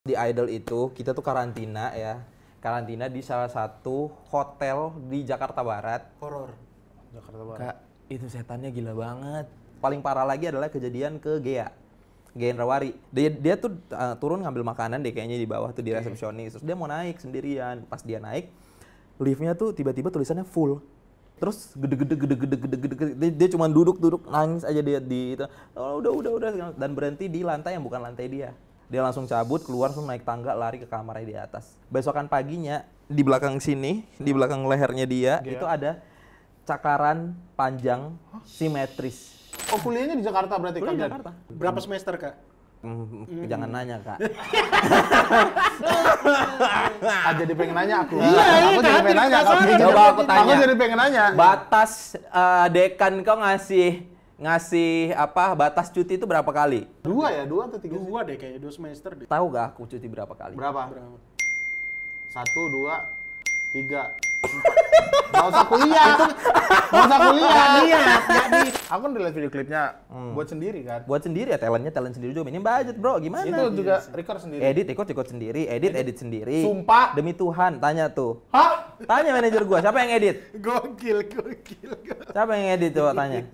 Di Idol itu kita tuh karantina ya. Karantina di salah satu hotel di Jakarta Barat. Horor. Jakarta Barat. Kak, itu setannya gila banget. Paling parah lagi adalah kejadian ke Gea Indrawari. Dia tuh turun ngambil makanan deh kayaknya di bawah tuh di resepsionis. Terus dia mau naik sendirian. Pas dia naik, liftnya tuh tiba-tiba tulisannya full. Terus gede. Dia cuma duduk nangis aja dia di itu. Oh, udah dan berhenti di lantai yang bukan lantai dia. Dia langsung cabut, keluar, langsung naik tangga, lari ke kamarnya di atas. Besokan paginya, di belakang sini, di belakang lehernya dia, itu ada cakaran panjang simetris. Oh, kuliahnya di Jakarta berarti Kuliah di kan? Jakarta. Berapa semester, Kak? Jangan nanya, Kak. Jadi pengen nanya aku. Iya, aku jadi pengen nanya. Coba aku tanya. Aku jadi pengen nanya. Batas dekan kau ngasih apa batas cuti itu berapa kali? 2 atau 3? 2 deh kayaknya, 2 semester deh. Tahu gak aku cuti berapa kali? Berapa? 1, 2, 3, 4. Gak usah kuliah. Gak usah kuliah. Aku udah lihat video klipnya buat sendiri kan. Buat sendiri ya, talent sendiri juga. Ini budget bro, gimana? Itu juga record sendiri. Ikut sendiri, edit sendiri. Sumpah. Demi Tuhan, tanya tuh. Hah? Tanya manajer gua, siapa yang edit? Gokil. Siapa yang edit coba tanya.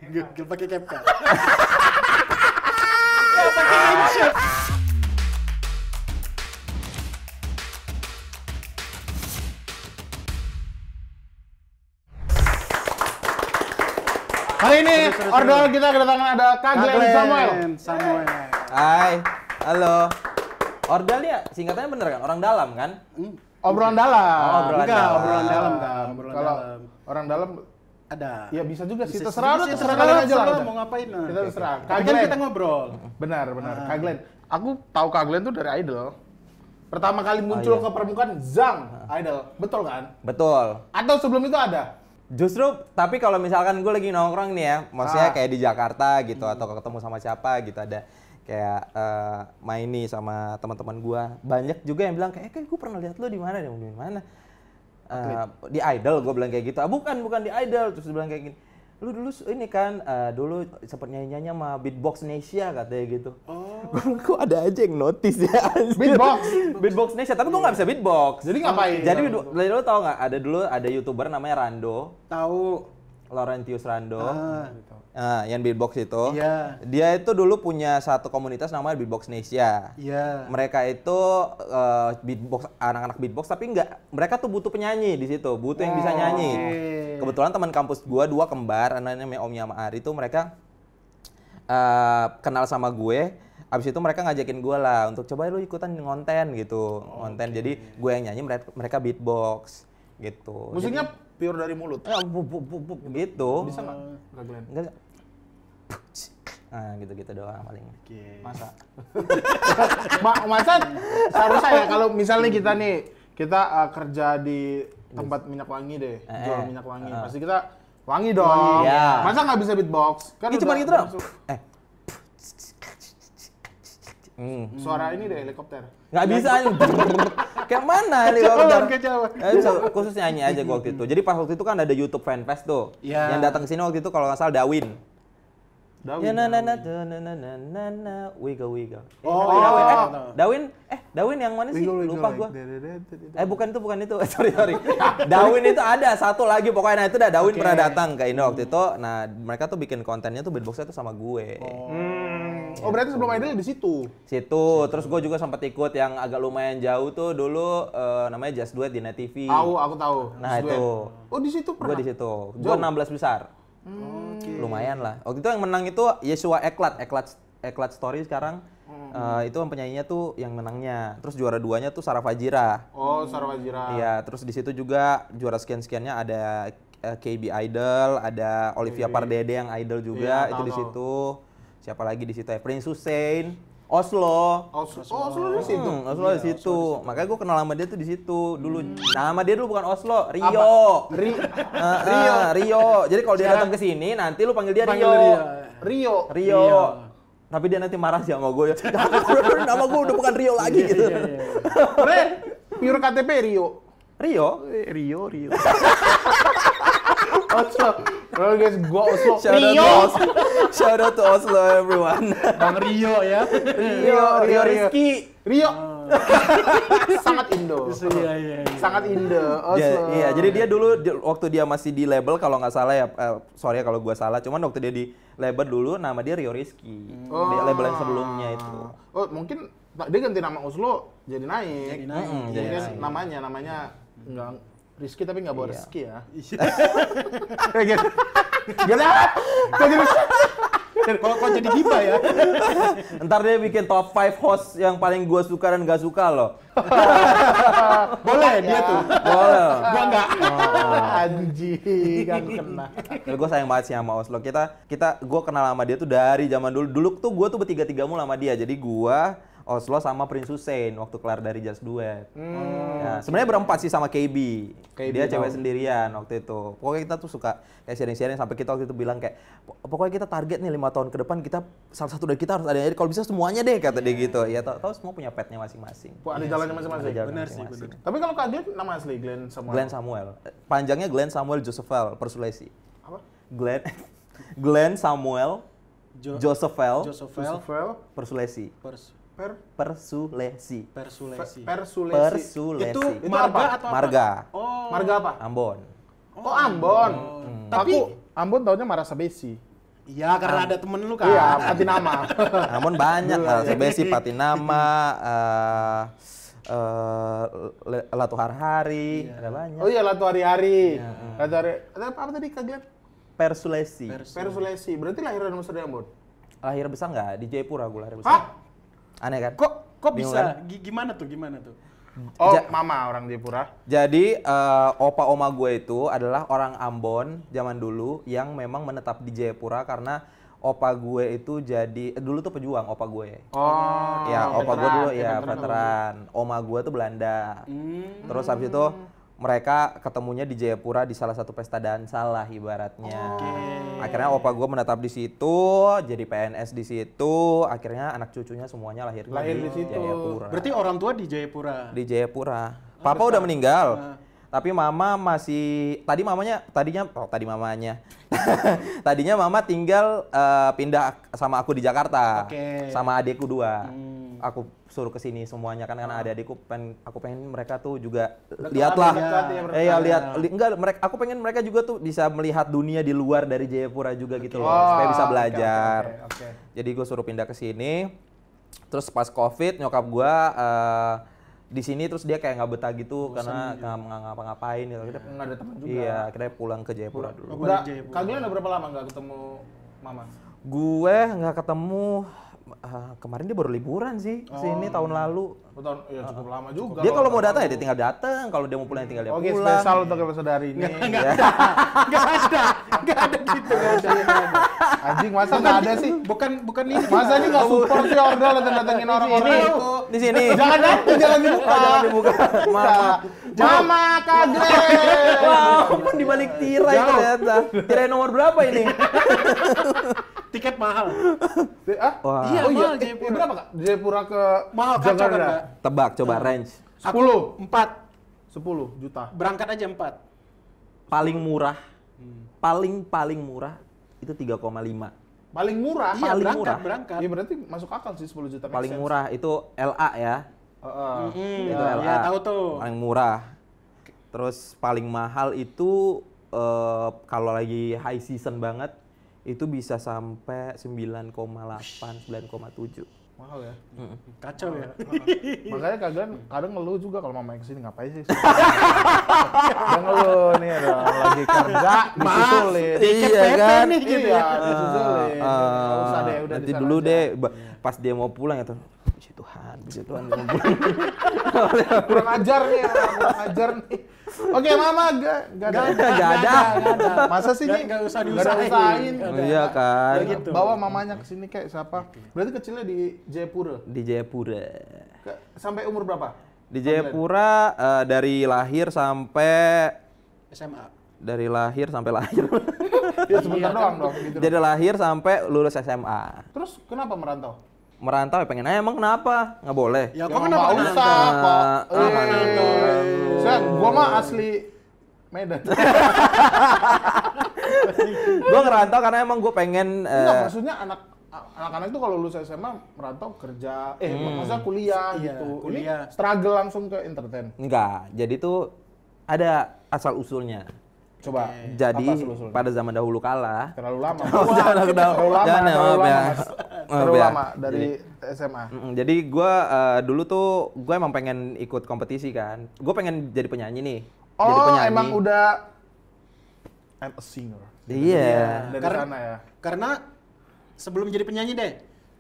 Gokil pakai CapCut. Hari ini ordal kita kedatangan ada Kak Glenn Samuel. Hai, halo. Ordal ya, singkatannya bener kan? Orang dalam kan? Obrolan dalam. Oh, obrolan dalam. Obrolan dalam, Kak. Kalau orang dalam Ada. ya bisa juga sih. Bisa Terserah sih, kalian aja lah. terserah mau ngapain lah. Kita terserah. Tapi kan kita ngobrol. Benar. Kak Glenn. Aku tahu Kak Glenn tuh dari Idol. Pertama kali muncul ke permukaan Zang Idol. Betul kan? Betul. Atau sebelum itu ada? Justru, tapi kalau misalkan gue lagi nongkrong nih ya, maksudnya kayak di Jakarta gitu, atau ketemu sama siapa gitu, ada kayak main nih sama teman-teman gue, banyak juga yang bilang kayak gue pernah lihat lo di mana deh, di mana? Di Idol, gue bilang kayak gitu. Bukan di Idol, terus dia bilang kayak gini. Lu dulu ini kan dulu sempet nyanyi sama Beatbox Nesia katanya gitu. Gue bilang kok ada aja yang notice ya. Beatbox Nesia, tapi gue nggak bisa beatbox. Jadi ngapain? Jadi lu tau nggak? Ada YouTuber namanya Rando. Tahu. Laurentius Rando. Yang beatbox itu. Iya. Dia itu dulu punya satu komunitas namanya Beatbox Nesia. Iya. Mereka itu beatbox, anak-anak beatbox, tapi mereka tuh butuh penyanyi di situ, butuh yang bisa nyanyi. Kebetulan teman kampus gua 2 kembar, namanya Omnya sama Ari tuh mereka kenal sama gue. Abis itu mereka ngajakin gue lah untuk coba lu ikutan ngonten gitu, ngonten. Jadi gue yang nyanyi, mereka beatbox gitu. Musiknya pure dari mulut. Gitu. Bisa nggak, Kak Glenn? Enggak. Gitu doang paling. Masa? Masa seharusnya ya kalau misalnya kita kerja di tempat minyak wangi deh, jual minyak wangi. Pasti kita wangi dong. Iya. Masa nggak bisa beatbox? Kan Ini cuma gitu dong. Suara ini deh helikopter. Nggak bisa. Kayak mana helikopter? Kecewa. Bisa khusus nyanyi aja gua waktu itu. Jadi pas waktu itu kan ada YouTube Fanfest tuh. Iya. Yang datang ke sini waktu itu kalau nggak salah Dawin. Ya wiggle. Dawin yang mana sih? Lupa gua. Bukan itu. Sorry. Dawin itu ada satu lagi pokoknya. Nah itu Dawin pernah datang ke Indo waktu itu. Nah mereka tuh bikin kontennya tuh beatboxnya tuh sama gue. Oh berarti sebelum Idol di situ? Terus gue juga sempat ikut yang agak lumayan jauh tuh dulu namanya Just Do It di Net TV. Aku tahu. Nah itu. Oh di situ pernah? Gue di situ. Gue 16 besar. Lumayan lah. Waktu itu yang menang itu Yesua Eklat Story sekarang. Itu penyanyinya tuh yang menangnya. Terus juara 2-nya tuh Sarah Fajira. Oh, Sarah Fajira. Iya, terus di situ juga juara sekian-sekiannya ada KB Idol, ada Olivia Pardede yang Idol juga, itu di situ. Siapa lagi di situ ya? Prince Hussein, Oslo. Oslo di situ. Oslo di situ. Makanya gue kenal sama dia tuh di situ dulu. Nama dia dulu bukan Oslo, Rio. Rio. Jadi kalau dia datang ke sini nanti lu panggil dia Rio. Rio. Tapi dia nanti marah sih sama gue ya. Nama gue udah bukan Rio lagi gitu. Pure KTP Rio. Rio. Oslo. Halo guys, gua Oslo. Shout out to Oslo everyone. Bang Rio ya. Rio Rizky. Rio. Sangat Indo. Iya. Sangat Indo. Oslo. Iya, jadi dia dulu waktu dia masih di label kalau nggak salah ya, sorry ya kalau gua salah, cuman waktu dia di label dulu nama dia Rio Rizky. Di label yang sebelumnya itu. Oh, mungkin dia ganti nama Oslo jadi naik. Jadi naik. Jadi Jadi kan namanya enggak Rizky tapi nggak bawa rezeki ya. Iya. Kayak gitu. Gila. Kayak gitu. Kok jadi gibah ya? Ntar dia bikin top 5 host yang paling gua suka dan gak suka loh. Boleh dia tuh. Boleh. Gua enggak. Anjing, kan kena. Gue sayang banget sih sama Oslo. Gue kenal sama dia tuh dari zaman dulu. Dulu tuh gue tuh bertiga-tiga mulu sama dia. Jadi gue, Oslo sama Prince Hussein waktu kelar dari Just Duet. Ya, sebenarnya berempat sih sama KB. Dia cewek sendirian waktu itu. Pokoknya kita tuh suka kayak sharing-sharing sampai kita waktu itu bilang kayak pokoknya kita target nih 5 tahun ke depan kita salah satu dari kita harus ada. Jadi kalau bisa semuanya deh kata dia gitu. Ya tahu semua punya petnya masing-masing. Ada jalannya masing-masing. Ada jalan Benar sih, masing-masing. benar. Tapi kalau Kak Glenn nama asli Glenn Samuel. Glenn Samuel. Panjangnya Glenn Samuel Josephel Persulesi. Apa? Glenn Samuel Josephel Josephel Persulesi. Persulesi. Persulesi. Itu Itu marga apa? atau apa? Marga. Oh. Marga apa? Ambon. Oh, Ambon. Tapi Aku Ambon taunya Marasabesi. iya karena ada temen lu kan. Iya, Patinama. Ambon banyak lah, Sebesi, Patinama, Latu Harhari, ada banyak. Oh iya, Latu Hari-hari. Latu Hari. Apa tadi Kak Glenn? Persulesi. Persulesi. Berarti lahiran dan besar di Ambon. Lahir besar nggak? Di Jayapura gue lahir Hah? besar. Aneh kan? Kok Bingung bisa? kan? Gimana tuh? Oh, mama orang Jayapura. Jadi opa oma gue itu adalah orang Ambon zaman dulu yang memang menetap di Jayapura karena opa gue itu dulu tuh pejuang opa gue. Oh. Ya, opa gue dulu ya veteran. veteran. Oma gue tuh Belanda. Terus habis itu mereka ketemunya di Jayapura di salah satu pesta dansa lah ibaratnya. Akhirnya opa gue menetap di situ, jadi PNS di situ. Akhirnya anak cucunya semuanya lahir Di situ. Jayapura. Berarti orang tua di Jayapura. Di Jayapura. Papa udah meninggal. Tapi mama masih tadinya mama tinggal pindah sama aku di Jakarta. Oke. Sama adikku 2. Aku suruh ke sini semuanya kan karena adik-adikku aku pengen mereka tuh juga lihatlah. Aku pengen mereka juga tuh bisa melihat dunia di luar dari Jayapura juga gitu loh, supaya bisa belajar. Oke. Jadi gue suruh pindah ke sini. Terus pas Covid nyokap gue di sini terus dia kayak nggak betah gitu karena nggak ngapa-ngapain gitu. Nggak ada teman juga. Iya, akhirnya pulang ke Jayapura dulu. Udah, Kak Glenn udah berapa lama nggak ketemu mama? Gue nggak ketemu kemarin dia baru liburan sih sini tahun lalu. Ya cukup lama juga. Dia kalau mau datang ya dia tinggal datang, kalau dia mau pulang ya tinggal dia Oke, pulang. spesial untuk episode hari ini. Enggak ada gitu. Anjing, masa nggak ada sih? Bukan ini. Masa ini nggak support sih Ordo datang-datangin orang-orang itu? Di sini. Jangan dibuka. Jangan dibuka. Maaf. Mama Kak Glenn. Wow, di balik tirai ternyata. Tirai nomor berapa ini? Tiket mahal. Wah. Iya, Oh iya, mahal Jayapura. berapa Kak? Jayapura ke Mahal kacau kan, Jakarta? Kak? Tebak coba range. 10. 4. 10 juta. Berangkat aja 4. Paling murah. Paling murah itu 3,5. Paling murah? Iya, Paling berangkat. murah. Ya berarti masuk akal sih 10 juta. make Paling sense. murah itu LA ya. Itu LA. Ya tahu tuh. Paling murah. Terus paling mahal itu kalau lagi high season banget itu bisa sampai 9,8, 9,7. Mahal ya. Kacau ya. Makanya kalian kadang ngeluh juga kalau mama kesini ngapain sih? Dia ngeluh nih ada lagi kerja disusulin. Iya kan? nih gitu Iya, ya. disusulin. Nggak usah deh, udah Nanti di sana dulu aja. deh pas dia mau pulang ya tuh. Puji Tuhan dia mau pulang. Kurang ajar nih, kurang ajar nih. Oke, mama nggak ada. Masa sih nih? Nggak usah Nggak ada diusahain. usahain. Iya kan? Udah gitu. Bawa mamanya ke sini kayak siapa? Berarti kecilnya di Jayapura. Di Jayapura. Sampai umur berapa? Di Jayapura dari lahir sampai SMA. lahir. Ya sebentar doang dong gitu. Jadi lahir sampai lulus SMA. Terus kenapa merantau? Merantau ya pengen aja emang kenapa? Nggak boleh. Ya kok Nggak kenapa usah kok. Kenapa nantau? Gua mah asli Medan. Gue ngerantau karena emang gue pengen Enggak, maksudnya anak-anak itu kalau lulus SMA merantau kerja, maksudnya kuliah Iya, gitu. kuliah. Ini struggle langsung ke entertain. enggak. Jadi tuh ada asal usulnya. Coba. Jadi apa asal-usulnya? pada zaman dahulu kala Terlalu lama. Jangan terlalu lama, jangan ya, terlalu maaf lama, ya. Mas. Maaf Terlalu ya. lama dari SMA. Jadi gue dulu tuh gue emang pengen ikut kompetisi kan. Gue pengen jadi penyanyi nih. Jadi Oh, penyanyi. emang udah I'm a singer. Iya. Dari Karena- sana ya. Karena sebelum jadi penyanyi deh,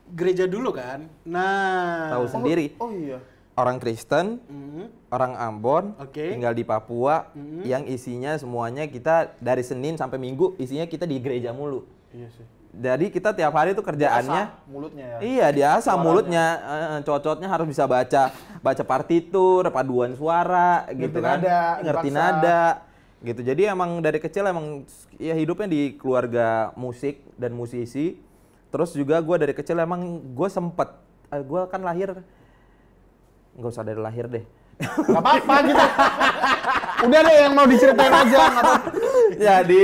gereja dulu kan. Nah, Tahu sendiri. Oh iya. Orang Kristen, orang Ambon, Oke. tinggal di Papua, yang isinya semuanya kita dari Senin sampai Minggu isinya kita di gereja mulu. Iya sih. Jadi kita tiap hari tuh kerjaannya, Biasa, mulutnya ya. iya biasa Suaranya. mulutnya, cocotnya harus bisa baca partitur, paduan suara, gitu Ngerti kan, nada, ngerti dipaksa. nada, gitu. Jadi emang dari kecil emang ya hidupnya di keluarga musik dan musisi. Terus juga gue dari kecil emang gue sempet, gue kan lahir, nggak usah dari lahir deh. Gak apa-apa gitu. Udah deh yang mau diceritain aja. Nggak apa-apa. Jadi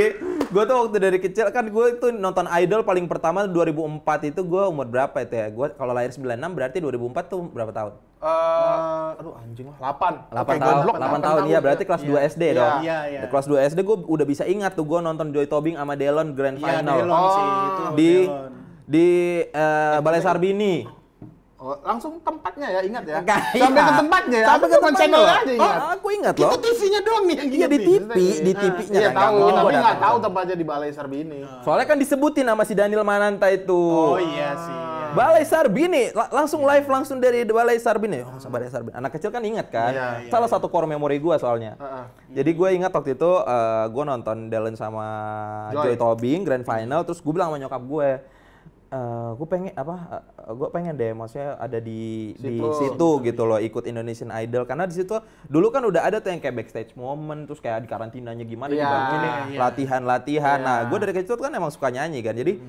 gue tuh waktu dari kecil kan gue itu nonton Idol paling pertama 2004 itu gue umur berapa itu ya? Gue kalau lahir 96 berarti 2004 tuh berapa tahun? Aduh anjing lah. 8. 8 tahun, 8 tahun iya berarti kelas 2 SD Iya. dong. Iya, iya. Kelas 2 SD gue udah bisa ingat tuh gue nonton Joy Tobing sama Delon Grand Iya, Final Delon sih, itu di Delon. di Balai Sarbini. Oh, langsung tempatnya ya, ingat ya. Nggak, Sampai iya. ke tempatnya ya. Sampai Aku ke cuma tempat channel loh. aja ingat. Oh, aku ingat loh. Kita TV-nya doang nih yang Iya di inget nih. TV, di TV-nya Iya kan. tahu, nggak tapi mau nggak datang. tahu tempatnya di Balai Sarbini. Soalnya kan disebutin nama si Daniel Mananta itu. Oh iya sih. Iya. Balai Sarbini, langsung live langsung dari Balai Sarbini. Oh, Balai Sarbini. Anak kecil kan ingat kan? Iya, Salah satu core memori gua soalnya. Heeh. Jadi gue ingat waktu itu gue nonton Dylan sama Joy Tobing Grand Final, terus gue bilang sama nyokap gue, gue pengen gue pengen deh, maksudnya ada di situ gitu loh, ikut Indonesian Idol karena di situ dulu kan udah ada tuh yang kayak backstage moment, terus kayak di karantinanya gimana Iya, dibangunin, iya. latihan. Nah, gue dari kecil tuh kan emang suka nyanyi kan, jadi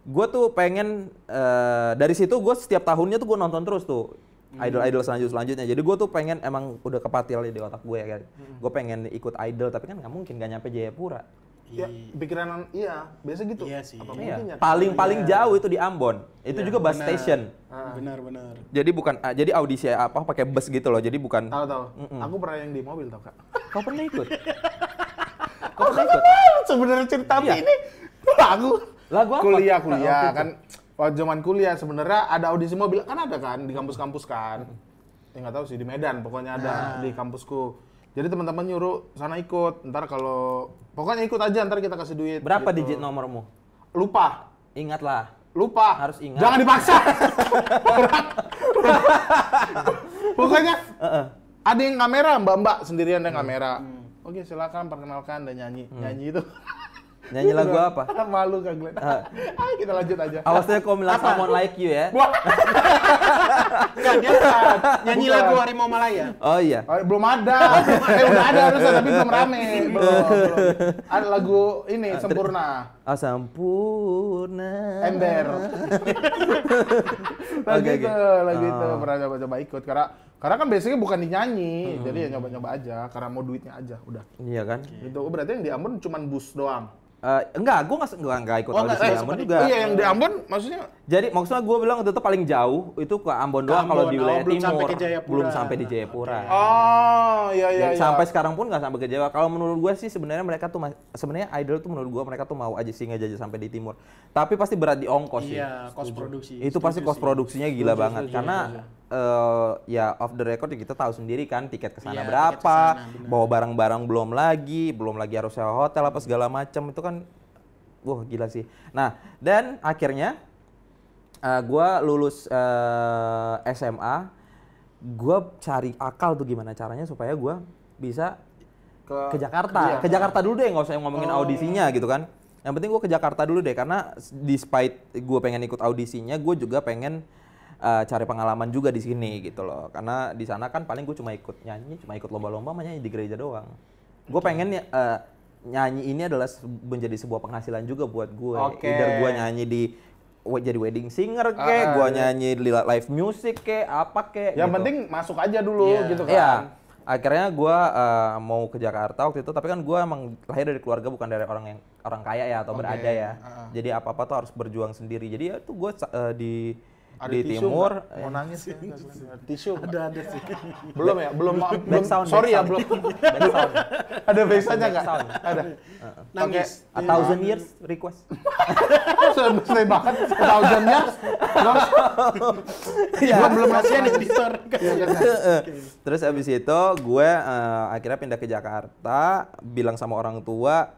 gue tuh pengen dari situ gue setiap tahunnya tuh gue nonton terus tuh idol selanjutnya. Jadi gue tuh pengen, emang udah kepatil di otak gue kan. Gue pengen ikut idol tapi kan nggak mungkin, nggak nyampe Jayapura. Ya, pikiran iya, biasa gitu. Iya sih. Apa Iya. mungkin ya? Paling jauh itu di Ambon. Itu juga bus benar. station. Benar. Jadi bukan jadi audisi apa pakai bus gitu loh. Jadi bukan. Tahu. Aku pernah yang di mobil tau, Kak. Kau pernah ikut? Kau pernah ikut? Sebenarnya cerita Iya. ini aku Lagu apa? kuliah Waktu itu? kan. Waktu zaman kuliah sebenarnya ada audisi mobil kan, ada kan di kampus-kampus kan. Ya nggak tahu sih di Medan, pokoknya ada di kampusku. Jadi teman-teman nyuruh sana ikut. Ntar kalau pokoknya ikut aja, ntar kita kasih duit. Berapa gitu. digit nomormu? Lupa. Ingatlah. Lupa. Harus ingat. Jangan dipaksa. Pokoknya ada yang kamera, mbak-mbak sendirian yang kamera. Oke, silakan perkenalkan dan nyanyi. Nyanyi itu. Nyanyi lagu apa? Malu Kak Glenn. Ayo kita lanjut aja. Awasnya kau bilang someone like you ya. Enggak, dia nyanyi Bukan. lagu Harimau Malaya. Oh iya. Oh, belum ada. Udah ada harusnya tapi belum rame. Belum. Ada lagu ini Sempurna. Ah, Sampurna. Ember. Oke, Lagu itu, oke. lagu itu pernah coba-coba ikut karena kan basicnya bukan dinyanyi, jadi ya nyoba-nyoba aja karena mau duitnya aja, udah. Iya kan? Gitu. Oh, berarti yang di Ambon cuman bus doang. Enggak, gue nggak ikut Oh, audisi nggak, di Ambon juga. Iya, yang di Ambon maksudnya Jadi maksudnya gue bilang itu tuh paling jauh itu ke Ambon Ke doang, kalau Ambon, di oh, wilayah belum timur. sampai ke Jayapura. Belum sampai di Jayapura. oh, iya Dan iya. sampai sekarang pun nggak sampai ke Jawa. Kalau menurut gue sih sebenarnya mereka tuh sebenarnya idol tuh menurut gue mereka tuh mau aja sih ngejajah sampai di timur. Tapi pasti berat di ongkos sih. Iya, kos produksi. Itu pasti Setuju kos sih. produksinya gila banget setuju, karena ya off the record ya kita tahu sendiri kan tiket ke sana Iya, berapa, tiket kesana, benar. bawa barang-barang belum lagi harus sewa hotel apa segala macam itu kan wah gila sih. Nah, dan akhirnya gua lulus SMA, gua cari akal tuh gimana caranya supaya gua bisa ke Jakarta. Ke Jakarta dulu deh, nggak usah ngomongin audisinya gitu kan. Yang penting gue ke Jakarta dulu deh, karena despite gue pengen ikut audisinya, gue juga pengen cari pengalaman juga di sini gitu loh. Karena di sana kan paling gue cuma ikut nyanyi, cuma ikut lomba-lomba, nyanyi di gereja doang. Gue pengen nyanyi ini adalah menjadi sebuah penghasilan juga buat gue. Oke. Either gue nyanyi di jadi wedding singer kek, gue nyanyi di live music kek, apa kek. Yang gitu. penting masuk aja dulu Iya. gitu kan. Iya. Akhirnya gue mau ke Jakarta waktu itu, tapi kan gue emang lahir dari keluarga bukan dari orang yang orang kaya ya atau berada ya. Jadi apa-apa tuh harus berjuang sendiri. Jadi ya tuh gue Ada di tisu timur nggak? Mau nangis ya? Tisu nggak? Ada sih. Belum ya? Belum. sound, Sorry ya, back belum. sound. Ada backsound-nya nggak? Sound. Ada. Nangis. A thousand years request. Sudah banget. 1000 years. Iya. Belum Kasihan editor. Terus abis itu gue akhirnya pindah ke Jakarta, bilang sama orang tua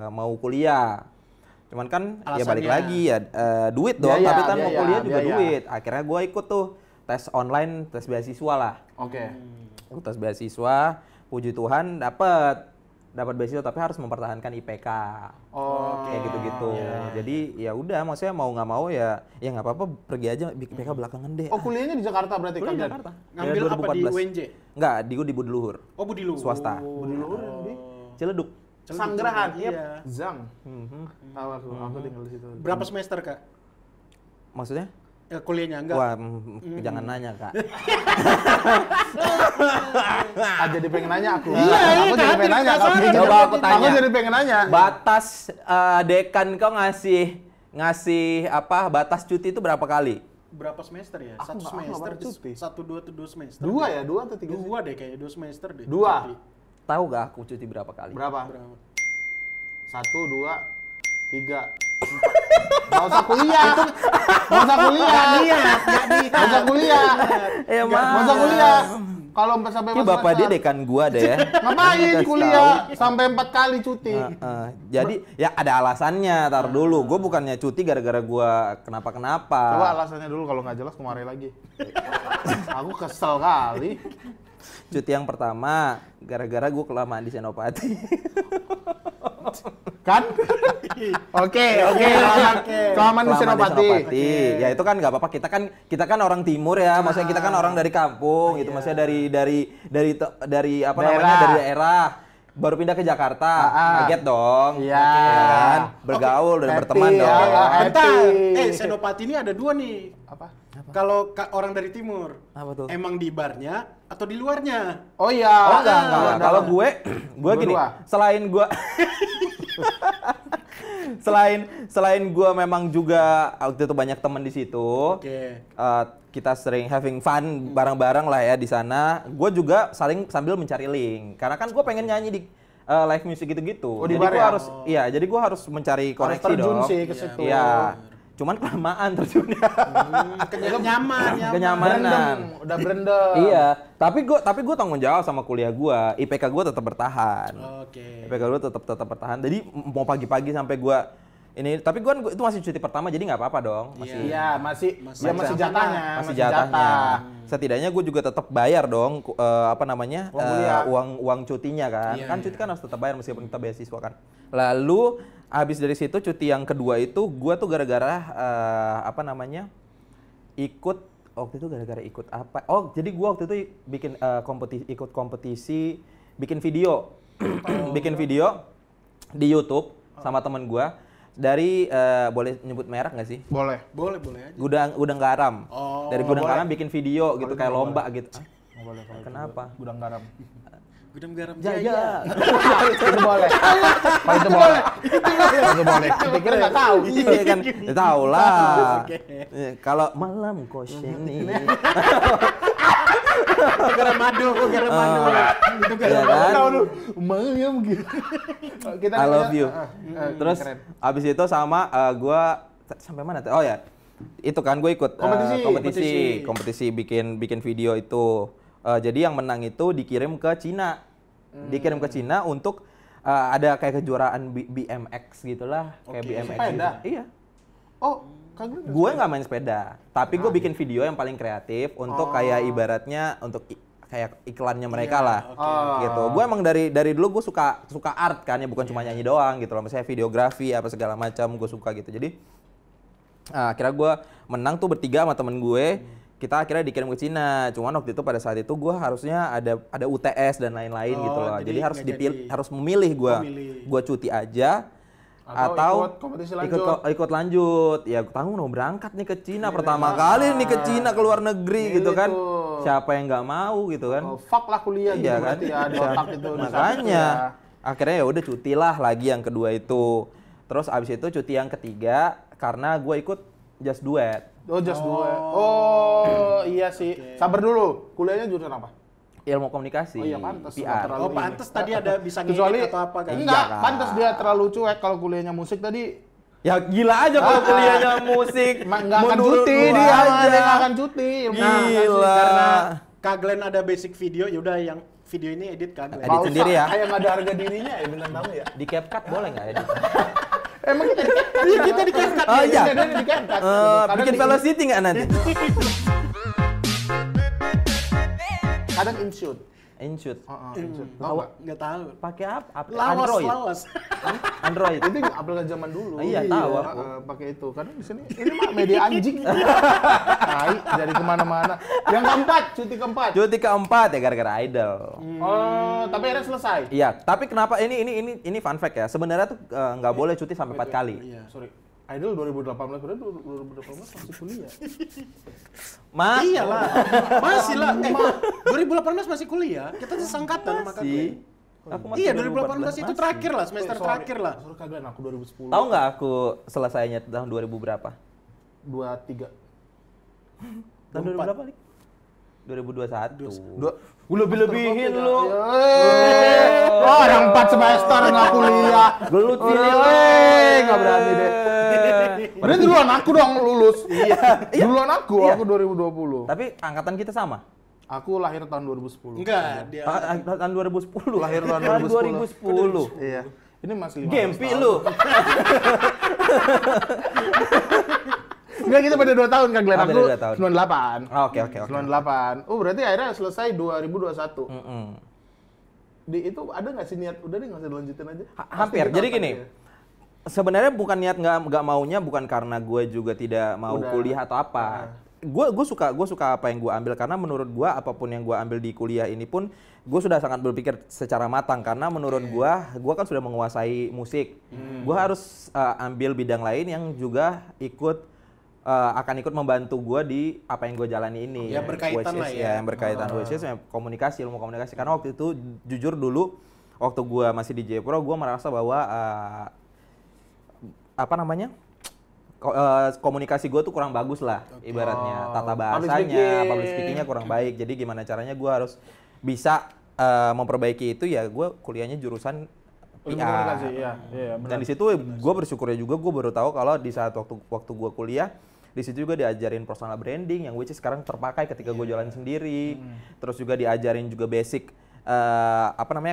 mau kuliah. Cuman kan ya balik Alasannya? lagi ya duit dong, Biaya, tapi kan mau biaya, kuliah juga biaya. duit. Akhirnya gue ikut tuh tes online, tes beasiswa lah. Oke. Tes beasiswa, puji Tuhan dapat beasiswa tapi harus mempertahankan IPK. Oh, Kayak gitu-gitu. Jadi ya udah, maksudnya mau nggak mau ya nggak apa-apa, pergi aja IPK belakangan deh. Oh, kuliahnya di Jakarta berarti Kuliah di kan? Jakarta. Ngambil Ya, apa di 2014. UNJ? Enggak, di Budi Luhur. Oh, Budi Luhur. Swasta. Budi Luhur yang di Ciledug. Sanggerahan. Iya. Zang. Tahu aku tinggal di situ. Berapa semester, Kak? Maksudnya? Kuliahnya enggak? Wah, jangan nanya, Kak. Jadi pengen nanya aku. Iya, Aku jadi pengen nanya. Coba aku tanya. Aku jadi pengen nanya. Batas dekan kau ngasih apa? Batas cuti itu berapa kali? Berapa semester ya? Aku Satu nggak semester, pernah cuti. 2 semester. Dua ya? Dua atau tiga sih? Dua deh kayaknya, 2 semester deh. Dua? Cuti. Tahu gak aku cuti berapa kali? Berapa? Berapa? 1, 2, 3, 4. Nggak usah kuliah. Nggak usah kuliah. Nggak usah kuliah. Nggak usah kuliah. Kalau sampai Ini bapak dia dekan gua deh ya. Ngapain Kasih kuliah sampai 4 kali cuti? Jadi ya ada alasannya, tar dulu. Gue bukannya cuti gara-gara gua kenapa-kenapa. Coba alasannya dulu, kalau nggak jelas kemarin lagi. Aku kesel kali. Cuti yang pertama gara-gara gue kelamaan di Senopati. Kan? Oke. Kelamaan di Senopati. Ya itu kan nggak apa-apa. Kita kan orang timur ya. Maksudnya kita kan orang dari kampung. Itu maksudnya dari apa namanya, dari daerah. Baru pindah ke Jakarta, kaget dong. Iya. Ya kan? Bergaul dan Happy berteman ya. dong. Bentar. Happy. Senopati ini ada 2 nih. Apa? Kalau orang dari timur, Apa tuh? emang di barnya atau di luarnya? Oh iya. Oh enggak. Kalau gue gini, Dua-dua. selain gue memang juga waktu itu banyak teman di situ. Oke. Kita sering having fun bareng-bareng lah ya di sana. Gue juga sambil mencari link. Karena kan gue pengen nyanyi di live music gitu-gitu. Oh, di jadi bar gue ya? jadi gue harus mencari koneksi terjun dong. sih ke situ. Iya. Cuman kelamaan terjunnya. Nyaman. Kenyamanan. Udah berendam. Iya, tapi gue tanggung jawab sama kuliah gue. IPK gue tetap bertahan. Oke. IPK gue tetap bertahan. Jadi mau pagi-pagi sampai gue ini, tapi gue itu masih cuti pertama, jadi nggak apa-apa dong. Iya, masih jatahnya. Masih jatahnya. Setidaknya gue juga tetap bayar dong apa namanya, Uang kuliah. uang cutinya kan. Iya, Kan cuti kan harus tetap bayar meskipun kita beasiswa kan. Lalu habis dari situ cuti yang kedua itu gue tuh gara-gara apa namanya, ikut waktu itu gara-gara ikut apa? Oh, jadi gue waktu itu bikin ikut kompetisi bikin video. Bikin video di YouTube sama temen gue dari boleh nyebut merek nggak sih? Boleh. Boleh aja. Gudang Garam. Oh, Dari Gudang Garam bikin video gitu kayak lomba gitu. Nggak boleh. Kenapa? Gudang garam. Gudang garam Jaya. Jaya. Itu boleh. Pak, itu boleh. Itu boleh. Pikir nggak tahu. Iya kan, ya tahu lah. Oke. Kalau malam kosong nih. Garam madu. Itu garam Iya kan? Mayam gitu. Kita I love you. Terus keren. abis itu sama gua sampai mana? Oh ya, itu kan gue ikut kompetisi bikin video itu. Jadi yang menang itu dikirim ke Cina. Dikirim ke Cina untuk ada kayak kejuaraan BMX gitulah, kayak Oke. BMX. Sepeda? Gitu. Iya. Oh, kagak. Gue nggak main sepeda, tapi gue bikin video yang paling kreatif untuk kayak ibaratnya untuk kayak iklannya mereka lah, gitu. Gue emang dari dulu gue suka art kan ya, bukan cuma nyanyi doang gitu loh. Misalnya videografi apa segala macam gue suka gitu. Jadi akhirnya gue menang tuh bertiga sama temen gue. Kita akhirnya dikirim ke Cina. Cuman waktu itu pada saat itu gue harusnya ada UTS dan lain-lain gitu loh. Jadi harus harus memilih gue. Gue cuti aja. Atau ikut kompetisi lanjut. ikut lanjut. Ya tahu mau berangkat nih ke Cina pertama kali nih ke Cina, ke luar negeri gitu kan. Siapa yang nggak mau gitu kan. Fuck lah kuliah Iya gitu kan? berarti ya, di otak itu. Makanya Akhirnya ya udah cuti lah lagi yang kedua itu. Terus abis itu cuti yang ketiga karena gue ikut Just Duet. Oh, Just Duet. Oh, iya sih. Sabar dulu. Kuliahnya jurusan apa? Ilmu komunikasi. Oh iya, pantas. PR. Oh, pantes tadi ada bisa Kecuali ngedit atau apa kan? Enggak, Iya, kan. pantas dia terlalu cuek kalau kuliahnya musik tadi. Ya gila aja kalau kuliahnya musik. Enggak akan Menurut cuti gua dia, aja. dia nggak akan cuti. Gila. Karena Kak Glenn ada basic video, yaudah yang video ini edit Kak Glenn. Edit sendiri ya? Kayak nggak ada harga dirinya ya bintang tamu ya. Di CapCut boleh nggak ya? Emang kita di CapCut. Iya, kita di CapCut. Oh iya. Dia di CapCut. Bikin velocity nggak nanti? Kadang InShoot. InShoot. InShoot. Tahu nggak? Nggak tahu. Pakai apa? Lawas. Android. Itu aplikasi zaman dulu. Iya, tahu aku. Pakai itu. Kadang di sini ini mah media anjing. Tai dari kemana-mana. Yang keempat, cuti keempat. Cuti keempat ya gara-gara Idol. Oh, tapi akhirnya selesai. Iya, tapi kenapa ini fun fact ya. Sebenarnya tuh nggak boleh cuti sampai 4 kali. Iya. Sorry. Idol 2018, berarti 2018 masih kuliah. Iyalah. Masih lah. 2018 masih kuliah. Kita sesangkatan sama Kak Glenn. Aku Iya, 2018 itu masih. terakhir lah, semester terakhir lah. Sorry kagak, aku 2010. Tahu nggak aku selesainya tahun 2000 berapa? 23. Tahun 2000 berapa, Lik? 2021. Gue lebih-lebihin lu. Oh, ada 4 semester nggak kuliah. Gelut sini, Nggak berani deh. Berarti duluan aku dong lulus. Iya. Duluan aku 2020. Tapi angkatan kita sama. Aku lahir tahun 2010. Enggak, dia Tahun 2010. Lahir tahun 2010. Iya. Ini masih 15 Gempi tahun. lu. Enggak, kita beda 2 tahun Kak Glenn. Oh, Aku beda 2 tahun. 98. Oke. 98. Oh, berarti akhirnya selesai 2021. Mm-mm. Di itu ada nggak sih niat udah deh nggak usah dilanjutin aja? Hampir. Pasti Jadi kita gini, apa ya? sebenarnya bukan niat nggak maunya, bukan karena gue juga tidak mau Udah. kuliah atau apa. Gue suka apa yang gue ambil karena menurut gue apapun yang gue ambil di kuliah ini pun gue sudah sangat berpikir secara matang karena menurut gue kan sudah menguasai musik. Gue harus ambil bidang lain yang juga akan ikut membantu gue di apa yang gue jalani ini. Ya, berkaitan lah ya. Yang berkaitan which is komunikasi, ilmu komunikasi. Karena waktu itu jujur dulu waktu gue masih di Jayapura gue merasa bahwa komunikasi gue tuh kurang bagus lah ibaratnya. Tata bahasanya, public speaking-nya kurang baik. Jadi gimana caranya gue harus bisa memperbaiki itu ya gue kuliahnya jurusan Ilmu PR. komunikasi, iya, benar. Dan di situ gue bersyukurnya juga gue baru tahu kalau di saat waktu gue kuliah di situ juga diajarin personal branding yang which is sekarang terpakai ketika gue jalan sendiri. Terus juga diajarin juga basic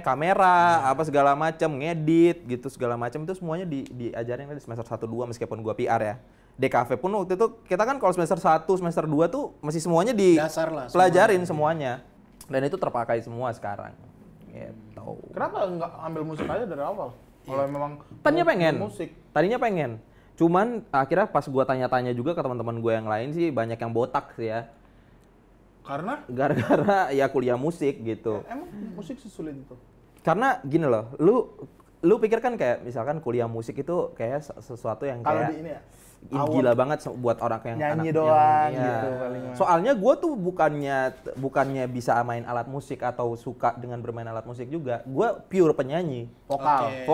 kamera, apa segala macam, ngedit gitu segala macam itu semuanya diajarin di semester 1 2 meskipun gue PR ya. DKV pun waktu itu kita kan kalau semester 1, semester 2 tuh masih semuanya Dasar lah, pelajarin semuanya. Dan itu terpakai semua sekarang. Gitu. Kenapa nggak ambil musik aja dari awal? Kalau memang Tadinya pengen. musik. Tadinya pengen. Cuman akhirnya pas gua tanya-tanya juga ke teman-teman gue yang lain sih banyak yang botak sih ya. Karena Gara-gara ya kuliah musik gitu. emang musik sesulit itu. Karena gini loh, lu pikir kan kayak misalkan kuliah musik itu kayak sesuatu yang Kalau kayak di ini ya, gila banget buat orang yang nyanyi anak doang yang- gitu iya. paling mah. Soalnya gue tuh bukannya bisa main alat musik atau suka dengan bermain alat musik juga. Gue pure penyanyi, Oke.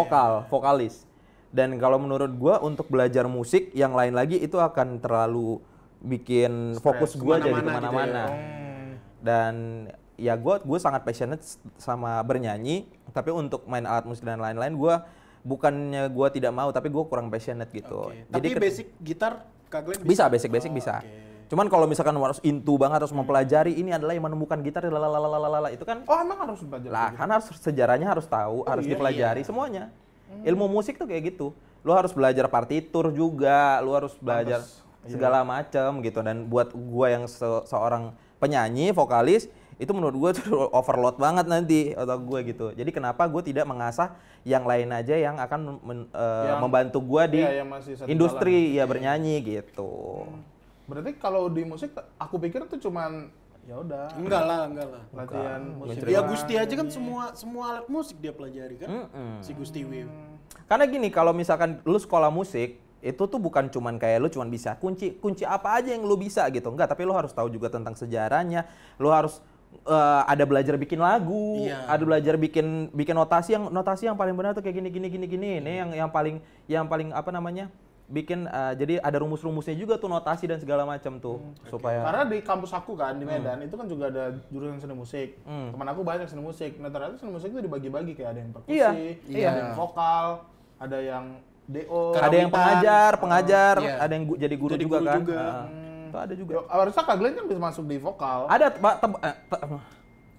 vokalis. Dan kalau menurut gue untuk belajar musik yang lain lagi itu akan terlalu bikin fokus gue jadi kemana-mana gitu kemana-mana. Dan ya gue sangat passionate sama bernyanyi, tapi untuk main alat musik dan lain-lain bukannya gue tidak mau, tapi gue kurang passionate gitu. Oke. Tapi basic gitar Kak Glenn bisa basic bisa. Cuman kalau misalkan harus into banget harus mempelajari ini adalah yang menemukan gitar lalalala itu kan Oh, emang harus belajar. lah kan harus sejarahnya harus tahu, harus dipelajari semuanya. Ilmu musik tuh kayak gitu. Lu harus belajar partitur juga, lu harus belajar segala macam gitu. Dan buat gua yang seorang penyanyi, vokalis, itu menurut gua tuh overload banget nanti otak gua gitu. Jadi kenapa gua tidak mengasah yang lain aja yang akan membantu gua di yang masih satu industri ya bernyanyi gitu. Berarti kalau di musik aku pikir tuh cuman ya udah Enggak lah. latihan musik. Ya Gusti aja kan semua alat musik dia pelajari kan. Si Gusti Wim. Karena gini, kalau misalkan lu sekolah musik, itu tuh bukan cuman kayak lu cuman bisa kunci apa aja yang lu bisa gitu. Enggak, tapi lu harus tahu juga tentang sejarahnya. Lu harus ada belajar bikin lagu, Iya. ada belajar bikin notasi yang paling benar tuh kayak gini. Ini yang paling apa namanya? Bikin jadi ada rumus-rumusnya juga tuh notasi dan segala macam tuh supaya Karena di kampus aku kan di Medan itu kan juga ada jurusan seni musik. Teman aku banyak seni musik. Nah ternyata seni musik itu dibagi-bagi kayak ada yang perkusi, Iya. ada yang vokal, ada yang DO. ada yang pengajar, Iya. ada yang jadi guru Jadi juga guru kan. juga. Itu ada juga. Harusnya Kak Glenn kan bisa masuk di vokal. Ada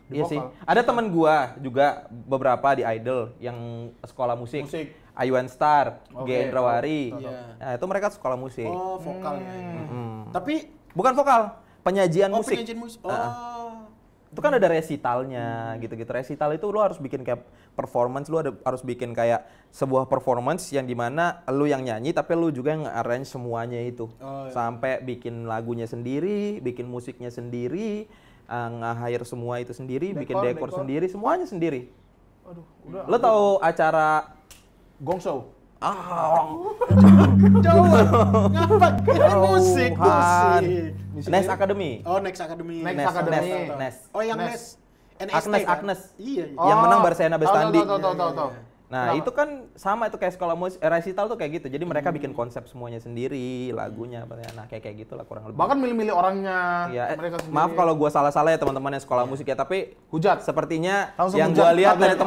Di iya vokal. sih. Ada teman gua juga beberapa di Idol yang sekolah musik. Musik. Ayuan Star, Oke, Gendra Wari. Iya. Nah, itu mereka sekolah musik. Oh, vokal ya. Tapi Bukan vokal, penyajian musik. penyajian musik. Oh. Itu kan ada resitalnya gitu-gitu. Resital itu lu harus bikin kayak performance, harus bikin kayak sebuah performance yang dimana lu yang nyanyi tapi lu juga yang arrange semuanya itu. Oh, iya. Sampai bikin lagunya sendiri, bikin musiknya sendiri, nge-hire semua itu sendiri, bikin dekor sendiri, semuanya sendiri. Aduh, udah. Lo tahu acara Gong Show. Jauh. Ngapa? Musik, Tuhan. musik. Nes Academy. Oh, Next Academy. Next Academy. Nes. Oh, yang Nes. Nes. Agnes, kan? Agnes. Iya. Yang menang Barsena Bestandi. Tahu. Nah, Kenapa? itu kan sama itu kayak sekolah musik, recital tuh kayak gitu. Jadi mereka bikin konsep semuanya sendiri, lagunya, nah kayak gitu lah kurang lebih. Bahkan milih-milih orangnya Ya, mereka sendiri. maaf kalau gua salah-salah ya teman-teman yang sekolah musik ya, tapi Hujat. sepertinya Langsung yang hujat, gua lihat Kak dari Glenn,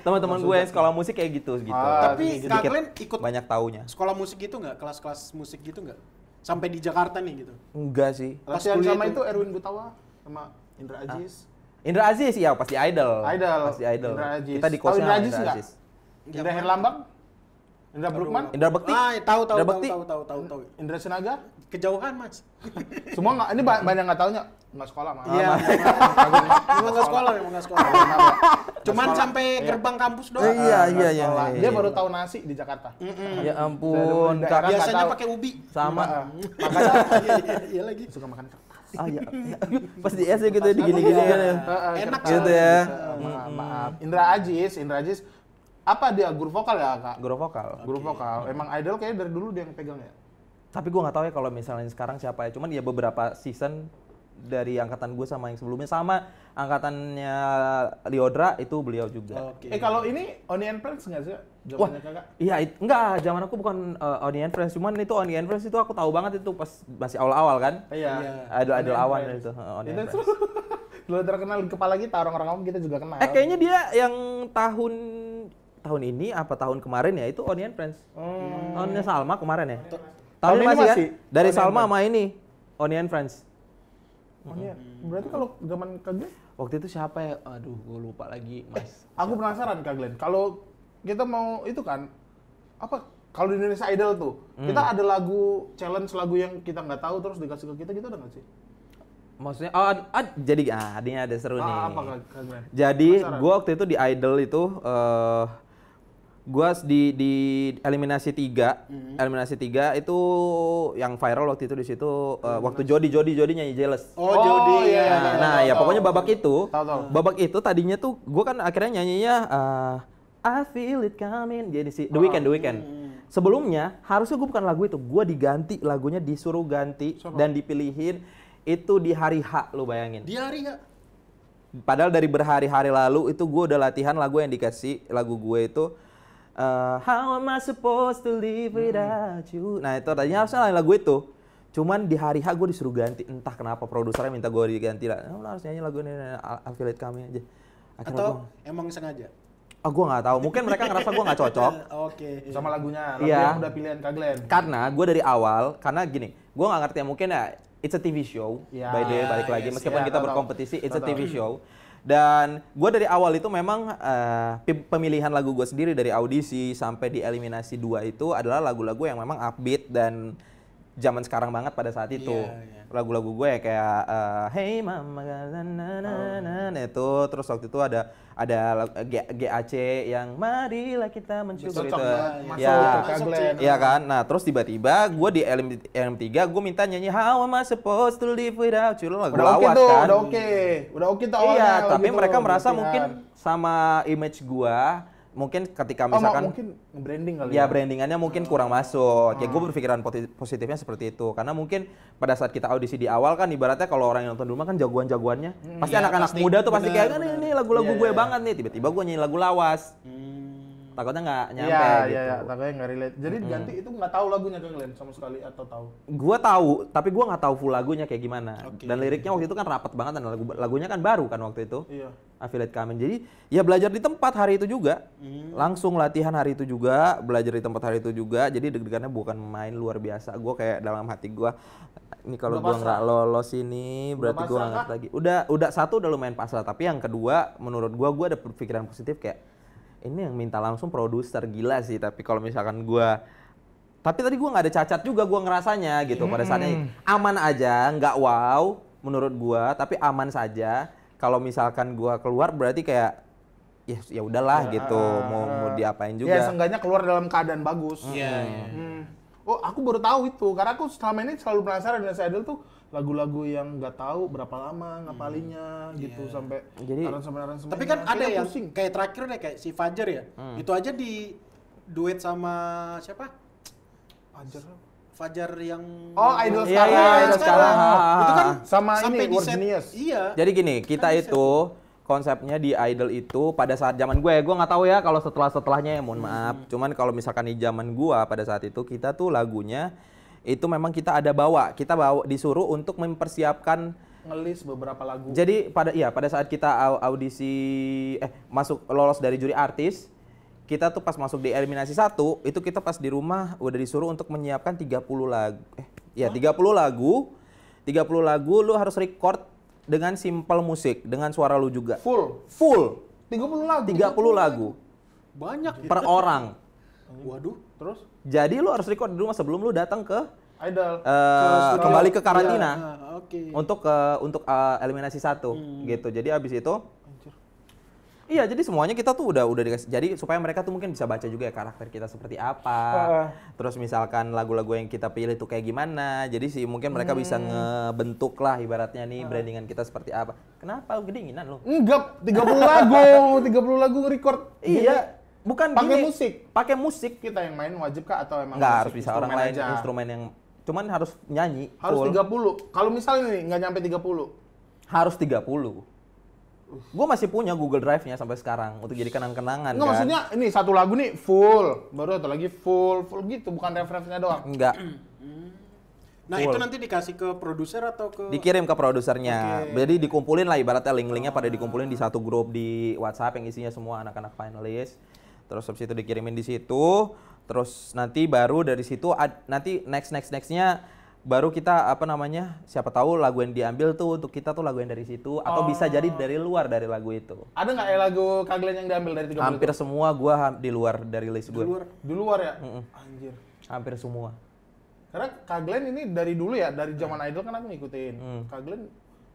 teman-teman gua yang sekolah musik kayak gitu. Tapi gitu. Kak Glenn ikut Banyak taunya. sekolah musik gitu nggak? Kelas-kelas musik gitu nggak? Sampai di Jakarta nih gitu. Enggak sih. Latihan kuliah sama itu. itu Erwin Gutawa sama Indra Aziz. Indra Aziz ya pasti Idol. Idol. Pasti Idol. Indra Aziz. Kita di Tahu kosnya Indra Aziz Indra nggak? Aziz. Indra Herlambang? Indra Brukman? Indra Bekti. Ah, tahu. Indra Bekti. Tahu. Indra Sinaga? Kejauhan, Mas. Semua nggak, ini banyak nggak taunya. Nggak sekolah mah. Iya. Memang nggak sekolah, memang nggak sekolah. Cuman sekolah. sampai Iya. gerbang kampus doang. Iya. Dia baru tahu nasi di Jakarta. Ya ampun. Dari Kak. daerah. Biasanya tahu. pakai ubi. Sama. Makanya Iya lagi. suka makan kertas. Ya. Pas di SD gitu digini-gini kan ya. Enak Gitu ya. Maaf. Indra Aziz. Apa dia guru vokal ya, Kak? Guru vokal. Guru vokal. Emang Idol kayaknya dari dulu dia yang pegang ya? Tapi gue nggak tahu ya kalau misalnya sekarang siapa ya. Cuman ya beberapa season dari angkatan gue sama yang sebelumnya, sama angkatannya Liodra itu beliau juga. Oke. Kalau ini Oni and Friends nggak sih? Wah, Zamannya Kakak? iya enggak, zaman aku bukan Oni and Friends, cuman itu Oni and Friends itu aku tahu banget itu pas masih awal-awal kan. Iya. Idol awan Friends. itu, Oni Itu and tuh Friends. lu terkenal di kepala kita, orang-orang kamu kita juga kenal. Kayaknya dia yang tahun ini apa tahun kemarin ya itu Oni and Friends. Tahunnya Salma kemarin ya. Tahun Tahun ini masih ya? masih Dari Oni and Salma Friends. sama ini Oni and Friends. Oh, iya. Berarti kalau zaman Kak Glenn, Waktu itu siapa ya? Aduh, gue lupa lagi, Mas. aku penasaran Kak Glenn. Kalau kita mau itu kan, apa? Kalau di Indonesia Idol tuh, kita ada lagu challenge lagu yang kita nggak tahu terus dikasih ke kita gitu ada nggak sih? Maksudnya, jadi ini ada seru nih. Apa Kak Glenn? Jadi Penasaran. gue waktu itu di Idol itu, gue di eliminasi 3, eliminasi 3 itu yang viral waktu itu di situ waktu Jody nyanyi Jealous. Oh, Jody. iya, iya, Nah, tahu, ya tahu. pokoknya Tahu. babak itu tadinya tuh gue kan akhirnya nyanyinya I feel it coming, jadi si The Weeknd. Sebelumnya harusnya gue bukan lagu itu, gue diganti lagunya, disuruh ganti dan dipilihin itu di hari H, lu bayangin. Di hari ya. Padahal dari berhari-hari lalu itu gue udah latihan lagu yang dikasih, lagu gue itu How am I supposed to live without you. Nah itu tadinya harusnya lagu itu. Cuman di hari H gue disuruh ganti, entah kenapa produsernya minta gue diganti lah. Lu harus nyanyi lagu ini, I feel it coming aja. Akhirnya Atau emang sengaja? gue nggak tahu. Mungkin mereka ngerasa gue nggak cocok. Oke. Sama lagunya, lagu Iya. yang udah pilihan Kak Glenn. Karena gue dari awal, karena gini, gue nggak ngerti ya, mungkin ya it's a TV show, Ya, by the way, balik lagi. yes, Meskipun ya, kita tahu. berkompetisi, it's a Tahu. TV show. Dan gue dari awal itu memang pemilihan lagu gue sendiri dari audisi sampai di eliminasi 2 itu adalah lagu-lagu yang memang upbeat dan zaman sekarang banget pada saat itu. Iya, iya. Lagu-lagu gue ya kayak Hey Mama itu, terus waktu itu ada GAC yang marilah kita mensyukur Cocok itu. banget, masuk Ya. ke Kak Glenn. Iya kan? Nah, terus tiba-tiba gue di LM3 gue minta nyanyi How am I supposed to live without you, lagu Udah oke lawas tuh, kan. udah oke tuh awalnya. Iya, lagu tapi itu, mereka merasa latihan. mungkin sama image gua mungkin ketika misalkan mungkin branding kali ya brandingannya mungkin kurang masuk. Ya gue berpikiran positifnya seperti itu. Karena mungkin pada saat kita audisi di awal kan ibaratnya kalau orang yang nonton di rumah kan jagoan-jagoannya. Pasti anak-anak muda tuh pasti kayak ini lagu-lagu gue banget nih. Tiba-tiba gue nyanyi lagu lawas. Takutnya nggak nyampe gitu. Iya, takutnya nggak relate. Jadi diganti itu nggak tahu lagunya kan Glenn sama sekali atau tahu? Gua tahu, tapi gua nggak tahu full lagunya kayak gimana. Dan liriknya waktu itu kan rapat banget dan lagunya kan baru kan waktu itu. Iya. Affiliate Kamen. Jadi ya belajar di tempat hari itu juga. Langsung latihan hari itu juga, belajar di tempat hari itu juga. Jadi deg-degannya bukan main luar biasa. Gua kayak dalam hati gua ini kalau gua nggak lolos ini berarti gua nggak lagi. Udah satu udah lumayan pasrah, tapi yang kedua menurut gua ada pikiran positif kayak ini yang minta langsung produser gila sih, tapi kalau misalkan tapi tadi gua nggak ada cacat juga gua ngerasanya gitu pada saatnya aman aja, nggak wow menurut gua, tapi aman saja. Kalau misalkan gua keluar berarti kayak ya udahlah gitu, mau diapain juga. Ya seenggaknya keluar dalam keadaan bagus. Iya. Oh, aku baru tahu itu karena aku selama ini selalu penasaran dengan Idol tuh lagu-lagu yang nggak tahu berapa lama ngapalinya gitu sampai aransemen. Tapi kan ada yang kayak terakhir deh kayak si Fajar ya. Itu aja di duet sama siapa? Fajar yang Idol Iya, sekarang. Idol sekarang. Itu kan Sama sampai ini di World set. Genius. Iya. Jadi gini, kita itu konsepnya di Idol itu pada saat zaman gue nggak tahu ya kalau setelahnya ya mohon maaf. Cuman kalau misalkan di zaman gue pada saat itu kita tuh lagunya itu memang kita disuruh untuk mempersiapkan Ngelis beberapa lagu. Jadi pada saat kita audisi lolos dari juri artis, kita tuh pas masuk di eliminasi 1 itu kita pas di rumah udah disuruh untuk menyiapkan 30 lagu. 30 lagu. 30 lagu lu harus record dengan simple musik, dengan suara lu juga. Full. 30 lagu. 30 lagu. Banyak Per orang. Waduh. Terus Jadi lu harus record di rumah sebelum lu datang ke Idol. kembali ke karantina. Oke. Untuk eliminasi 1 gitu. Jadi habis itu iya, jadi semuanya kita tuh udah dikasih. Jadi supaya mereka tuh mungkin bisa baca juga ya karakter kita seperti apa. Terus misalkan lagu-lagu yang kita pilih tuh kayak gimana. Jadi sih mungkin mereka bisa ngebentuk lah ibaratnya nih brandingan kita seperti apa. Kenapa kedinginan lu? Enggak, 30 lagu record. Iya. Bukan pakai gini. musik. Pakai musik. Kita yang main wajib kah atau emang Nggak harus bisa orang lain aja? instrumen yang cuman harus nyanyi. Harus full. 30. Kalau misalnya nih nggak nyampe 30. Harus 30. Gue masih punya Google Drive-nya sampai sekarang untuk jadi kenang-kenangan. Nggak, kan? maksudnya ini satu lagu nih full, baru atau lagi full gitu, bukan referensinya doang. Enggak. Nah, itu nanti dikasih ke produser atau ke Dikirim ke produsernya. Jadi dikumpulin lah ibaratnya link-linknya pada dikumpulin di satu grup di WhatsApp yang isinya semua anak-anak finalis. Terus habis itu dikirimin di situ. Terus nanti baru dari situ nanti nextnya baru kita siapa tahu lagu yang diambil tuh untuk kita tuh lagu yang dari situ atau bisa jadi dari luar dari lagu itu. Ada nggak lagu Kak Glenn yang diambil dari 30 Hampir itu? semua gua di luar dari list gue. Di luar ya? Anjir. Hampir semua. Karena Kak Glenn ini dari dulu ya, dari zaman Idol kan aku ngikutin. Kak Glenn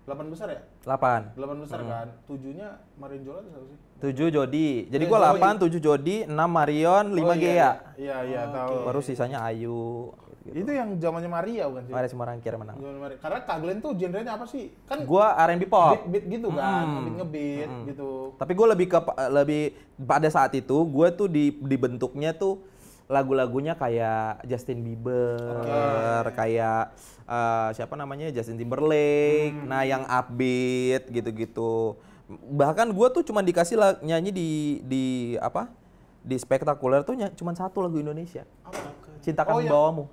8 besar ya? 8. 8 besar kan? 7-nya Marin Jola atau siapa sih? 7 Jody. Jadi gua 8, 7 Jody, 6 Marion, 5 Gea. Iya, tahu. Baru sisanya Ayu. Gitu. Itu yang zamannya Maria bukan sih? Maria Simarangkir menang. Zamannya Maria. Karena Kak Glenn tuh genrenya apa sih? Kan Gua R&B pop. beat gitu kan, ngebeat gitu. Tapi gue lebih pada saat itu gue tuh dibentuknya tuh lagu-lagunya kayak Justin Bieber, kayak siapa namanya Justin Timberlake, nah yang upbeat gitu-gitu. Bahkan gue tuh cuma dikasih nyanyi di Spektakuler tuh cuma satu lagu Indonesia. Cintakan Membawamu.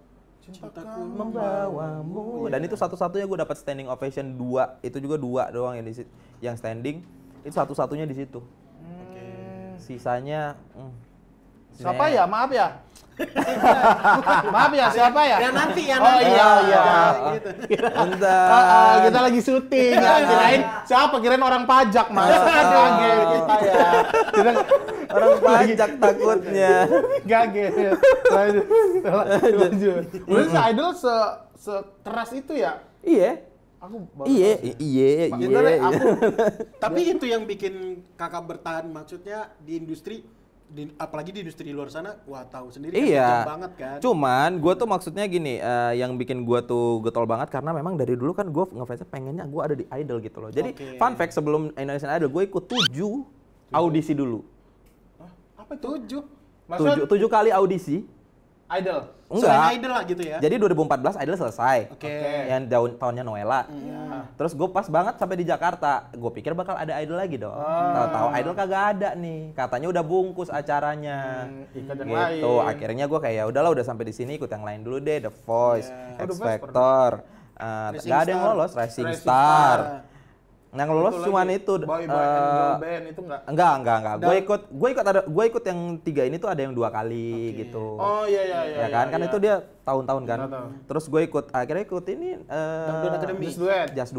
Cintaku Membawamu. Dan itu satu-satunya gue dapat standing ovation 2. Itu juga 2 doang yang standing. Itu satu-satunya di situ. Sisanya siapa ya? Maaf ya. Maaf ya, siapa ya? Ya nanti ya. Oh iya. Gitu. Bentar. Kita lagi syuting. Kirain siapa? Kirain orang pajak, Mas. Kaget kita ya. Kita Orang pajak takutnya. Gaget. Lanjut. Udah si Idol sekeras itu ya? Iya. Aku baru Iya. Tapi itu yang bikin kakak bertahan, maksudnya di industri, apalagi di industri luar sana, wah tahu sendiri kan kencang banget kan. Cuman gue tuh maksudnya gini, yang bikin gue tuh getol banget karena memang dari dulu kan gue ngefansnya pengennya gue ada di Idol gitu loh. Jadi fun fact sebelum Indonesian Idol gue ikut 7 audisi dulu. Apa itu? 7. Maksudnya 7 kali audisi. idol. Enggak. Selain Idol lah gitu ya. Jadi 2014 Idol selesai. Oke. Yang tahunnya Noella. Terus gue pas banget sampai di Jakarta. Gue pikir bakal ada Idol lagi dong. Tahu-tahu Idol kagak ada nih. Katanya udah bungkus acaranya. Ikut yang Gitu. lain. Akhirnya gue kayak ya udahlah udah sampai di sini ikut yang lain dulu deh. The Voice, Oh, The X Voice Factor. Rising Gak ada yang Star. lolos, Rising Rising Star. Star. Yang lolos Itu cuman lagi, itu. Boy and girl band itu enggak? Enggak. Gue ikut yang 3 ini tuh ada yang 2 kali gitu. Oh iya. Ya kan, kan itu dia tahun-tahun kan. Tahu. Terus gue akhirnya ikut ini Dangdut Academy. Just Duet. Just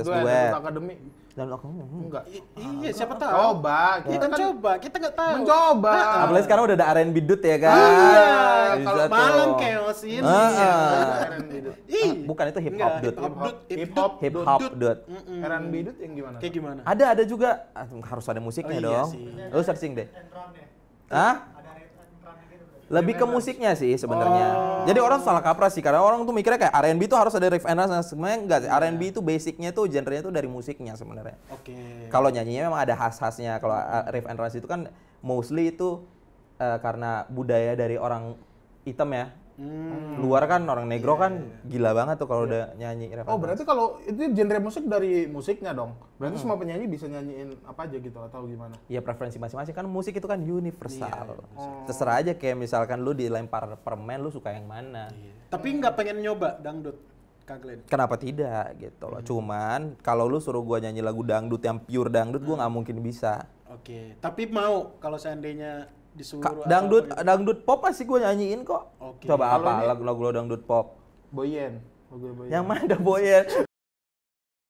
Duet. Akademi. Dan aku Enggak. Iya, siapa tahu. Coba, Kita kan coba, kita nggak tahu. mencoba. apalagi sekarang udah ada R&B dut ya kan. Iya, Bisa Kalau tuh. malam chaos ini. Bukan itu hip hop dut. Hip hop dut. R&B dut yang gimana? Kayak gimana? Ada juga. Harus ada musiknya Oh, iya dong. sih. Lu searching deh. Hah? Lebih ke musiknya sih sebenarnya. Jadi orang salah kaprah sih karena orang tuh mikirnya kayak R&B tuh harus ada riff and rush. Sebenarnya enggak sih. R&B itu basicnya tuh genrenya tuh dari musiknya sebenarnya. Oke. Kalau nyanyinya memang ada khas-khasnya. Kalau riff and rush itu kan mostly itu karena budaya dari orang hitam ya. Luar kan orang negro kan gila banget tuh kalau udah nyanyi riff and Oh, rush. berarti kalau itu genre musik dari musiknya dong. Berarti semua penyanyi bisa nyanyiin apa aja gitu atau gimana? Ya preferensi masing-masing kan musik itu kan universal. Terserah aja kayak misalkan lu dilempar permen lu suka yang mana. Tapi nggak pengen nyoba dangdut, Kak Glenn. Kenapa tidak gitu loh. Cuman kalau lu suruh gua nyanyi lagu dangdut yang pure dangdut gua nggak mungkin bisa. Oke. Tapi mau kalau seandainya disuruh Dangdut pop masih gua nyanyiin kok. Oke. Coba Kalau apa ini- lagu-lagu dangdut pop? Boyen. Lagu Boyen. Yang mana Boyen?